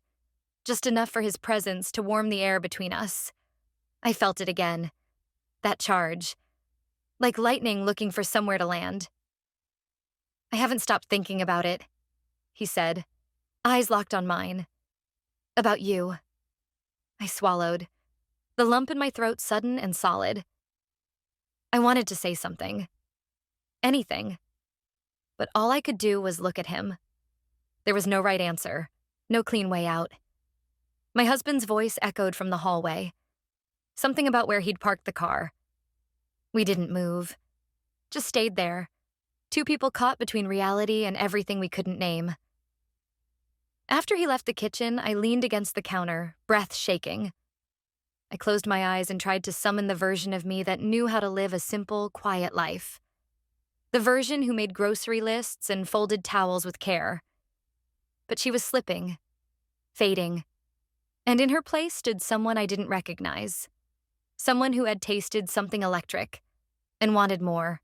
just enough for his presence to warm the air between us. I felt it again, that charge, like lightning looking for somewhere to land. "I haven't stopped thinking about it," he said, eyes locked on mine. "About you." I swallowed, the lump in my throat sudden and solid. I wanted to say something. Anything. But all I could do was look at him. There was no right answer, no clean way out. My husband's voice echoed from the hallway. Something about where he'd parked the car. We didn't move. Just stayed there. Two people caught between reality and everything we couldn't name. After he left the kitchen, I leaned against the counter, breath shaking. I closed my eyes and tried to summon the version of me that knew how to live a simple, quiet life. The version who made grocery lists and folded towels with care. But she was slipping, fading, and in her place stood someone I didn't recognize. Someone who had tasted something electric and wanted more.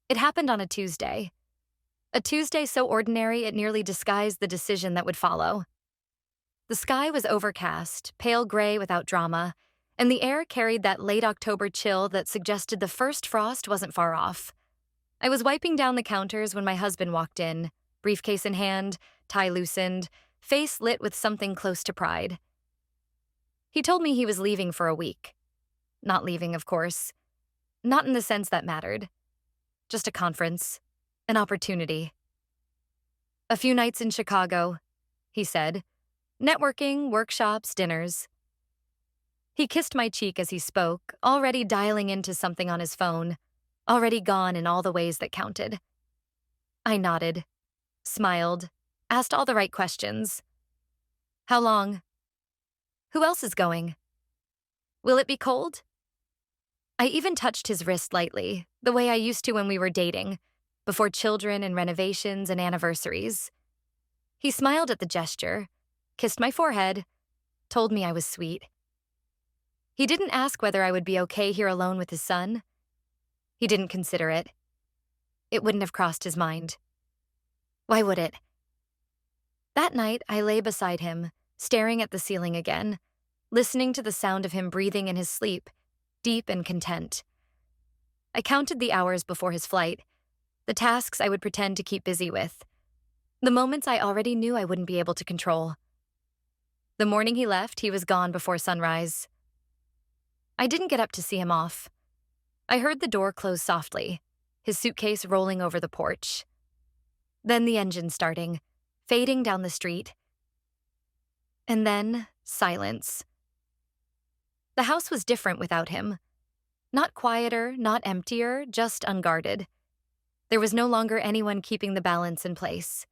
It happened on a Tuesday. A Tuesday so ordinary it nearly disguised the decision that would follow. The sky was overcast, pale gray without drama, and the air carried that late October chill that suggested the first frost wasn't far off. I was wiping down the counters when my husband walked in, briefcase in hand, tie loosened, face lit with something close to pride. He told me he was leaving for a week. Not leaving, of course. Not in the sense that mattered. Just a conference, an opportunity. "A few nights in Chicago," he said. "Networking, workshops, dinners." He kissed my cheek as he spoke, already dialing into something on his phone, already gone in all the ways that counted. I nodded, smiled, asked all the right questions. "How long? Who else is going? Will it be cold?" I even touched his wrist lightly, the way I used to when we were dating, before children and renovations and anniversaries. He smiled at the gesture, kissed my forehead, told me I was sweet. He didn't ask whether I would be okay here alone with his son. He didn't consider it. It wouldn't have crossed his mind. Why would it? That night, I lay beside him, staring at the ceiling again, listening to the sound of him breathing in his sleep, deep and content. I counted the hours before his flight, the tasks I would pretend to keep busy with, the moments I already knew I wouldn't be able to control. The morning he left, he was gone before sunrise. I didn't get up to see him off. I heard the door close softly, his suitcase rolling over the porch. Then the engine starting, fading down the street. And then, silence. The house was different without him. Not quieter, not emptier, just unguarded. There was no longer anyone keeping the balance in place.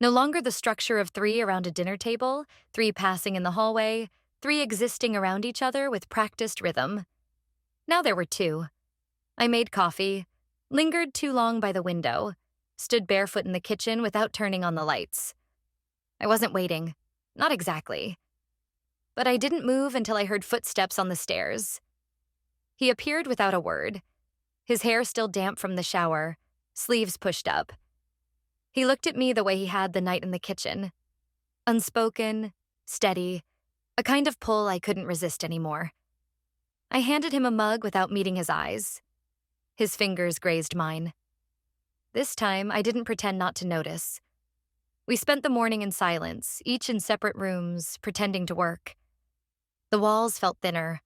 No longer the structure of three around a dinner table, three passing in the hallway, three existing around each other with practiced rhythm. Now there were two. I made coffee, lingered too long by the window, stood barefoot in the kitchen without turning on the lights. I wasn't waiting. Not exactly. But I didn't move until I heard footsteps on the stairs. He appeared without a word, his hair still damp from the shower, sleeves pushed up. He looked at me the way he had the night in the kitchen. Unspoken, steady, a kind of pull I couldn't resist anymore. I handed him a mug without meeting his eyes. His fingers grazed mine. This time, I didn't pretend not to notice. We spent the morning in silence, each in separate rooms, pretending to work. The walls felt thinner.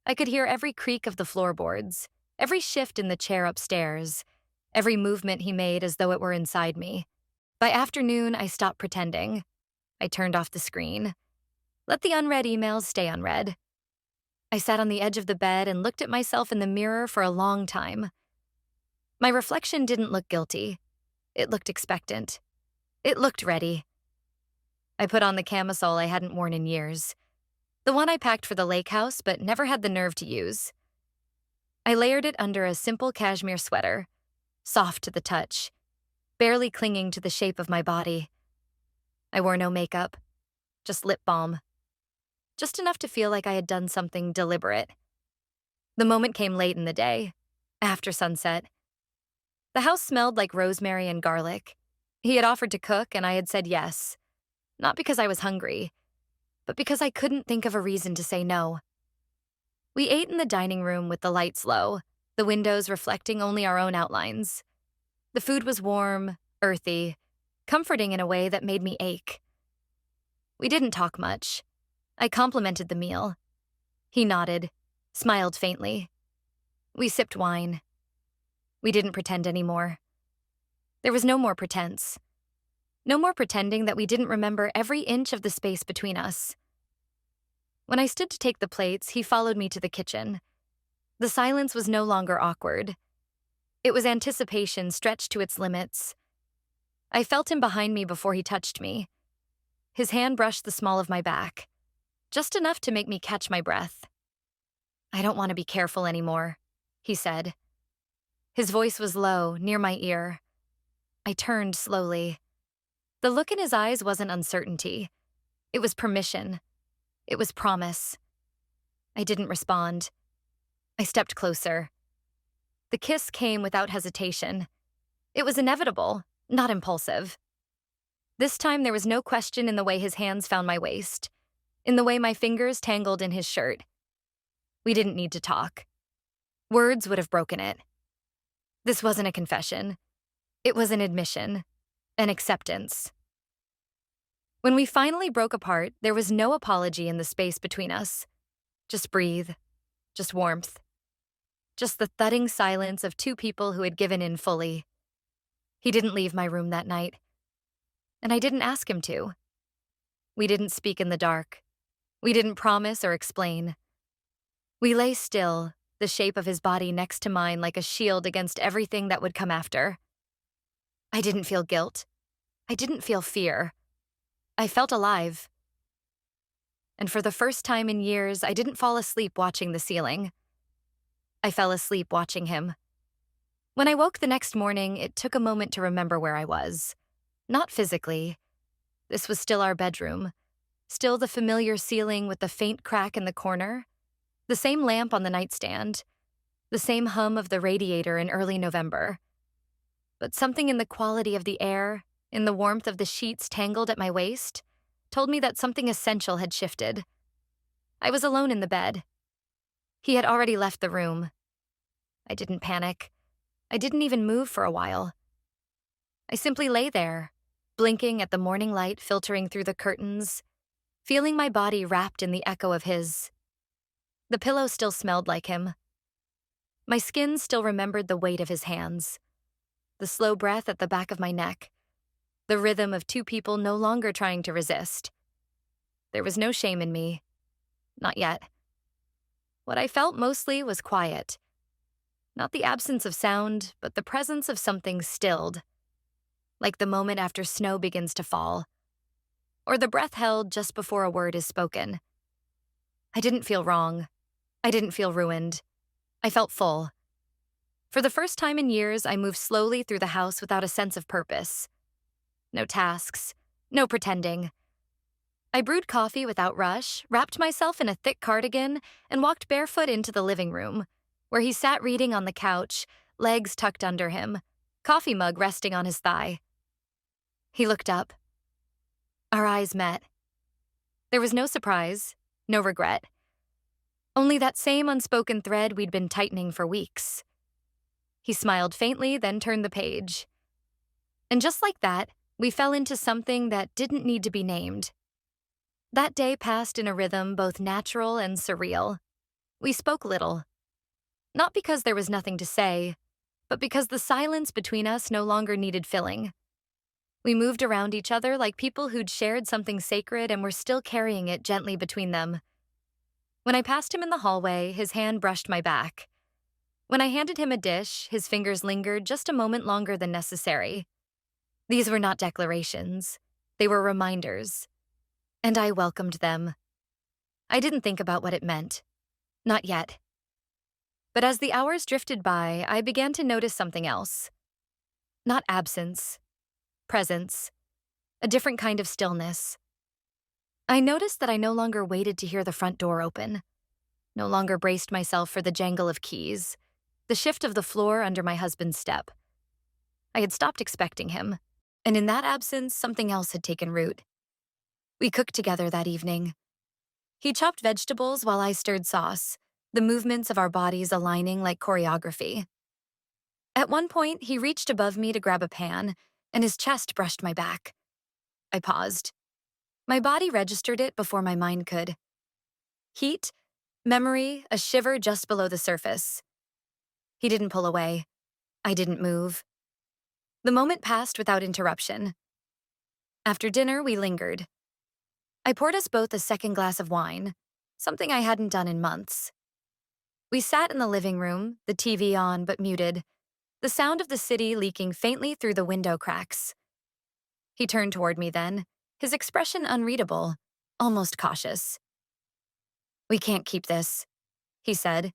I could hear every creak of the floorboards, every shift in the chair upstairs, every movement he made as though it were inside me. By afternoon, I stopped pretending. I turned off the screen. Let the unread emails stay unread. I sat on the edge of the bed and looked at myself in the mirror for a long time. My reflection didn't look guilty. It looked expectant. It looked ready. I put on the camisole I hadn't worn in years, the one I packed for the lake house but never had the nerve to use. I layered it under a simple cashmere sweater, soft to the touch, barely clinging to the shape of my body. I wore no makeup, just lip balm, just enough to feel like I had done something deliberate. The moment came late in the day, after sunset. The house smelled like rosemary and garlic. He had offered to cook, and I had said yes, not because I was hungry, but because I couldn't think of a reason to say no. We ate in the dining room with the lights low, the windows reflecting only our own outlines. The food was warm, earthy, comforting in a way that made me ache. We didn't talk much. I complimented the meal. He nodded, smiled faintly. We sipped wine. We didn't pretend anymore. There was no more pretense. No more pretending that we didn't remember every inch of the space between us. When I stood to take the plates, he followed me to the kitchen. The silence was no longer awkward. It was anticipation stretched to its limits. I felt him behind me before he touched me. His hand brushed the small of my back, just enough to make me catch my breath. "I don't want to be careful anymore," he said. His voice was low, near my ear. I turned slowly. The look in his eyes wasn't uncertainty. It was permission. It was promise. I didn't respond. I stepped closer. The kiss came without hesitation. It was inevitable, not impulsive. This time there was no question in the way his hands found my waist, in the way my fingers tangled in his shirt. We didn't need to talk. Words would have broken it. This wasn't a confession. It was an admission, an acceptance. When we finally broke apart, there was no apology in the space between us. Just breathe, just warmth, just the thudding silence of two people who had given in fully. He didn't leave my room that night, and I didn't ask him to. We didn't speak in the dark. We didn't promise or explain. We lay still, the shape of his body next to mine like a shield against everything that would come after. I didn't feel guilt. I didn't feel fear. I felt alive. And for the first time in years, I didn't fall asleep watching the ceiling. I fell asleep watching him. When I woke the next morning, it took a moment to remember where I was. Not physically. This was still our bedroom. Still the familiar ceiling with the faint crack in the corner. The same lamp on the nightstand. The same hum of the radiator in early November. But something in the quality of the air, in the warmth of the sheets tangled at my waist, told me that something essential had shifted. I was alone in the bed. He had already left the room. I didn't panic. I didn't even move for a while. I simply lay there, blinking at the morning light filtering through the curtains, feeling my body wrapped in the echo of his. The pillow still smelled like him. My skin still remembered the weight of his hands, the slow breath at the back of my neck, the rhythm of two people no longer trying to resist. There was no shame in me. Not yet. What I felt mostly was quiet. Not the absence of sound, but the presence of something stilled. Like the moment after snow begins to fall, or the breath held just before a word is spoken. I didn't feel wrong. I didn't feel ruined. I felt full. For the first time in years, I moved slowly through the house without a sense of purpose. No tasks, no pretending. I brewed coffee without rush, wrapped myself in a thick cardigan, and walked barefoot into the living room, where he sat reading on the couch, legs tucked under him, coffee mug resting on his thigh. He looked up. Our eyes met. There was no surprise, no regret, only that same unspoken thread we'd been tightening for weeks. He smiled faintly, then turned the page. And just like that, we fell into something that didn't need to be named. That day passed in a rhythm both natural and surreal. We spoke little. Not because there was nothing to say, but because the silence between us no longer needed filling. We moved around each other like people who'd shared something sacred and were still carrying it gently between them. When I passed him in the hallway, his hand brushed my back. When I handed him a dish, his fingers lingered just a moment longer than necessary. These were not declarations. They were reminders. And I welcomed them. I didn't think about what it meant. Not yet. But as the hours drifted by, I began to notice something else. Not absence. Presence. A different kind of stillness. I noticed that I no longer waited to hear the front door open. No longer braced myself for the jangle of keys. The shift of the floor under my husband's step. I had stopped expecting him. And in that absence, something else had taken root. We cooked together that evening. He chopped vegetables while I stirred sauce, the movements of our bodies aligning like choreography. At one point, he reached above me to grab a pan, and his chest brushed my back. I paused. My body registered it before my mind could. Heat, memory, a shiver just below the surface. He didn't pull away. I didn't move. The moment passed without interruption. After dinner, we lingered. I poured us both a second glass of wine, something I hadn't done in months. We sat in the living room, the TV on but muted, the sound of the city leaking faintly through the window cracks. He turned toward me then, his expression unreadable, almost cautious. "We can't keep this," he said.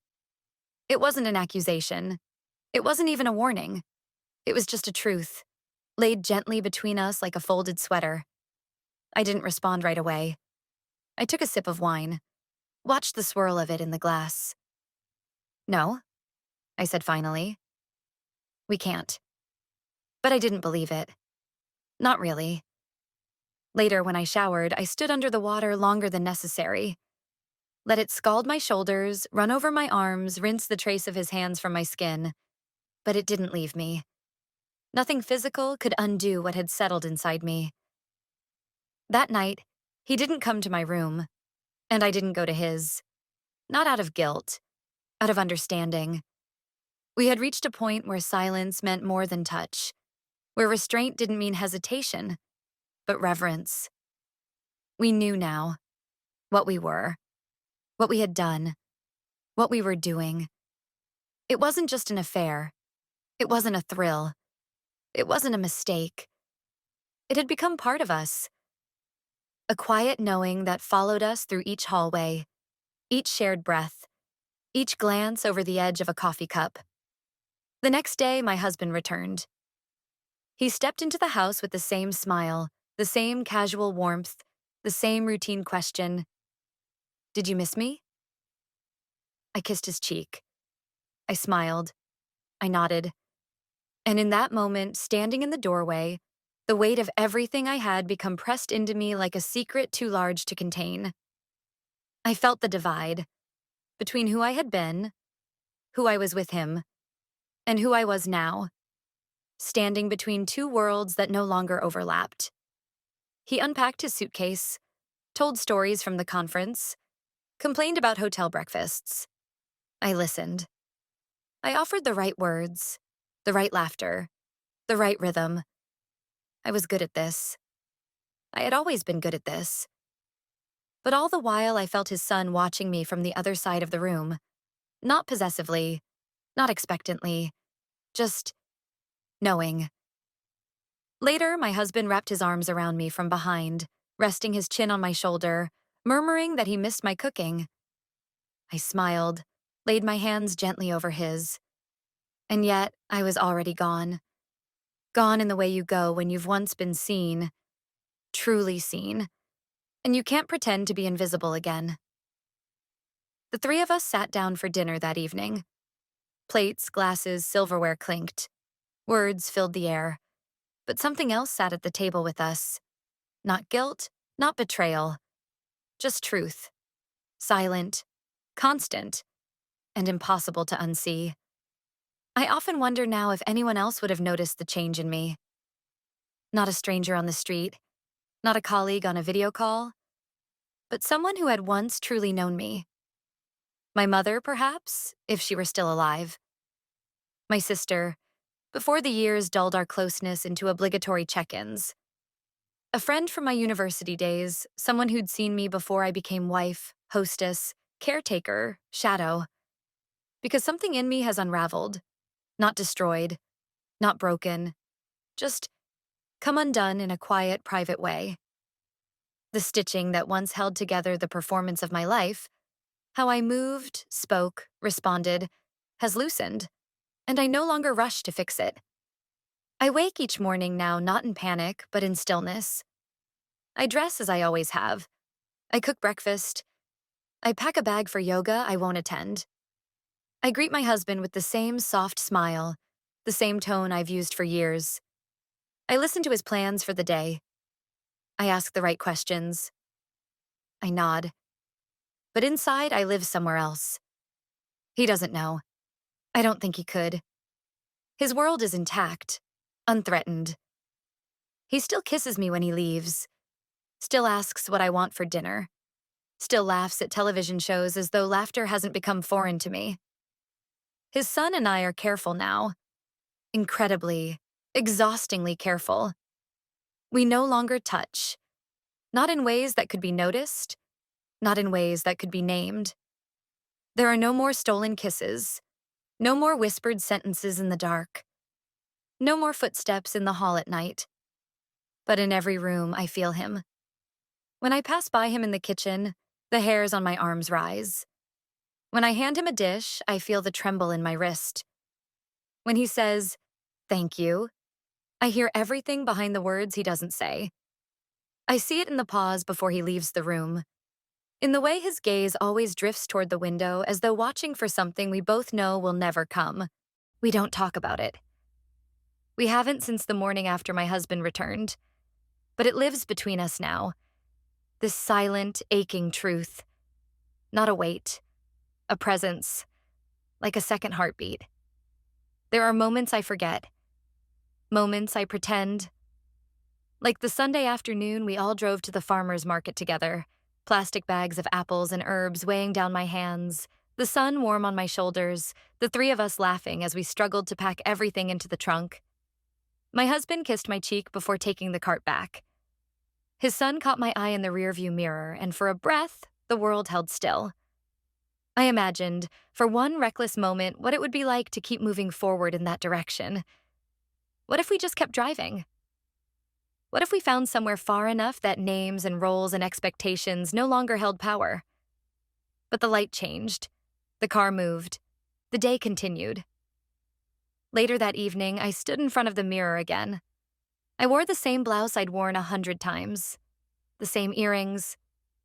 It wasn't an accusation. It wasn't even a warning. It was just a truth, laid gently between us like a folded sweater. I didn't respond right away. I took a sip of wine, watched the swirl of it in the glass. "No," I said finally. "We can't." But I didn't believe it. Not really. Later, when I showered, I stood under the water longer than necessary. Let it scald my shoulders, run over my arms, rinse the trace of his hands from my skin. But it didn't leave me. Nothing physical could undo what had settled inside me. That night, he didn't come to my room, and I didn't go to his. Not out of guilt, out of understanding. We had reached a point where silence meant more than touch, where restraint didn't mean hesitation, but reverence. We knew now what we were, what we had done, what we were doing. It wasn't just an affair. It wasn't a thrill. It wasn't a mistake. It had become part of us. A quiet knowing that followed us through each hallway, each shared breath, each glance over the edge of a coffee cup. The next day, my husband returned. He stepped into the house with the same smile, the same casual warmth, the same routine question. "Did you miss me?" I kissed his cheek. I smiled. I nodded. And in that moment, standing in the doorway, the weight of everything I had become pressed into me like a secret too large to contain. I felt the divide between who I had been, who I was with him, and who I was now, standing between two worlds that no longer overlapped. He unpacked his suitcase, told stories from the conference, complained about hotel breakfasts. I listened. I offered the right words, the right laughter, the right rhythm. I was good at this. I had always been good at this. But all the while, I felt his son watching me from the other side of the room. Not possessively, not expectantly, just knowing. Later, my husband wrapped his arms around me from behind, resting his chin on my shoulder, murmuring that he missed my cooking. I smiled, laid my hands gently over his. And yet, I was already gone. Gone in the way you go when you've once been seen, truly seen, and you can't pretend to be invisible again. The three of us sat down for dinner that evening. Plates, glasses, silverware clinked. Words filled the air. But something else sat at the table with us. Not guilt, not betrayal, just truth. Silent, constant, and impossible to unsee. I often wonder now if anyone else would have noticed the change in me. Not a stranger on the street, not a colleague on a video call, but someone who had once truly known me. My mother, perhaps, if she were still alive. My sister, before the years dulled our closeness into obligatory check-ins. A friend from my university days, someone who'd seen me before I became wife, hostess, caretaker, shadow. Because something in me has unraveled, not destroyed, not broken, just come undone in a quiet, private way. The stitching that once held together the performance of my life, how I moved, spoke, responded, has loosened, and I no longer rush to fix it. I wake each morning now not in panic, but in stillness. I dress as I always have. I cook breakfast. I pack a bag for yoga I won't attend. I greet my husband with the same soft smile, the same tone I've used for years. I listen to his plans for the day. I ask the right questions. I nod. But inside, I live somewhere else. He doesn't know. I don't think he could. His world is intact, unthreatened. He still kisses me when he leaves, still asks what I want for dinner, still laughs at television shows as though laughter hasn't become foreign to me. His son and I are careful now. Incredibly, exhaustingly careful. We no longer touch. Not in ways that could be noticed, not in ways that could be named. There are no more stolen kisses, no more whispered sentences in the dark, no more footsteps in the hall at night. But in every room, I feel him. When I pass by him in the kitchen, the hairs on my arms rise. When I hand him a dish, I feel the tremble in my wrist. When he says, "Thank you," I hear everything behind the words he doesn't say. I see it in the pause before he leaves the room, in the way his gaze always drifts toward the window as though watching for something we both know will never come. We don't talk about it. We haven't since the morning after my husband returned, but it lives between us now. This silent, aching truth. Not a weight, a presence, like a second heartbeat. There are moments I forget, moments I pretend. Like the Sunday afternoon we all drove to the farmer's market together, plastic bags of apples and herbs weighing down my hands, the sun warm on my shoulders, the three of us laughing as we struggled to pack everything into the trunk. My husband kissed my cheek before taking the cart back. His son caught my eye in the rearview mirror, and for a breath, the world held still. I imagined, for one reckless moment, what it would be like to keep moving forward in that direction. What if we just kept driving? What if we found somewhere far enough that names and roles and expectations no longer held power? But the light changed. The car moved. The day continued. Later that evening, I stood in front of the mirror again. I wore the same blouse I'd worn 100 times. The same earrings.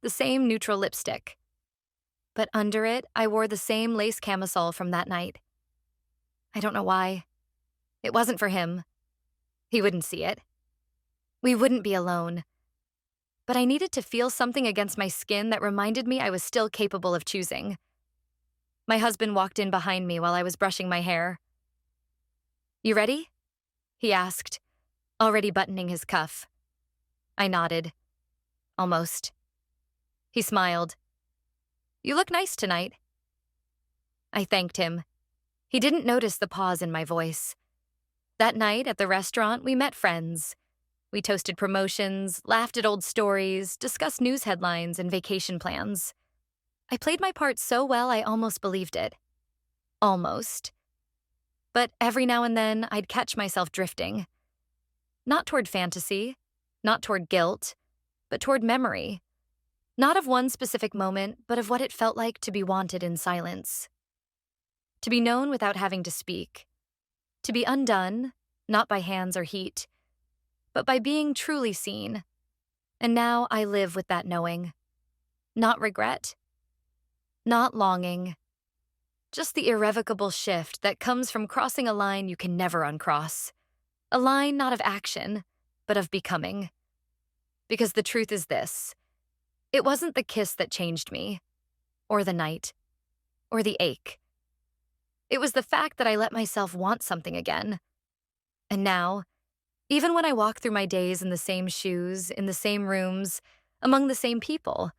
The same neutral lipstick. But under it, I wore the same lace camisole from that night. I don't know why. It wasn't for him. He wouldn't see it. We wouldn't be alone. But I needed to feel something against my skin that reminded me I was still capable of choosing. My husband walked in behind me while I was brushing my hair. "You ready?" he asked, already buttoning his cuff. I nodded. Almost. He smiled. "You look nice tonight." I thanked him. He didn't notice the pause in my voice. That night at the restaurant, we met friends. We toasted promotions, laughed at old stories, discussed news headlines and vacation plans. I played my part so well I almost believed it. Almost. But every now and then, I'd catch myself drifting. Not toward fantasy, not toward guilt, but toward memory. Not of one specific moment, but of what it felt like to be wanted in silence. To be known without having to speak. To be undone, not by hands or heat, but by being truly seen. And now I live with that knowing. Not regret. Not longing. Just the irrevocable shift that comes from crossing a line you can never uncross. A line not of action, but of becoming. because the truth is this: it wasn't the kiss that changed me, or the night, or the ache. It was the fact that I let myself want something again. And now, even when I walk through my days in the same shoes, in the same rooms, among the same people,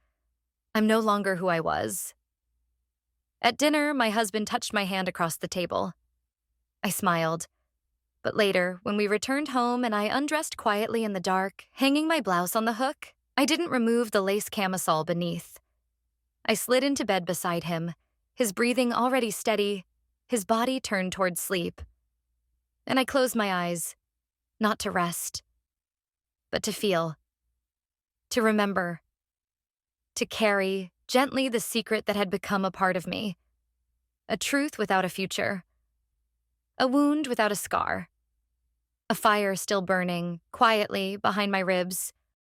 I'm no longer who I was. At dinner, my husband touched my hand across the table. I smiled. But later, when we returned home and I undressed quietly in the dark, hanging my blouse on the hook, I didn't remove the lace camisole beneath. I slid into bed beside him, his breathing already steady, his body turned toward sleep. And I closed my eyes, not to rest, but to feel, to remember, to carry gently the secret that had become a part of me, a truth without a future, a wound without a scar, a fire still burning quietly behind my ribs,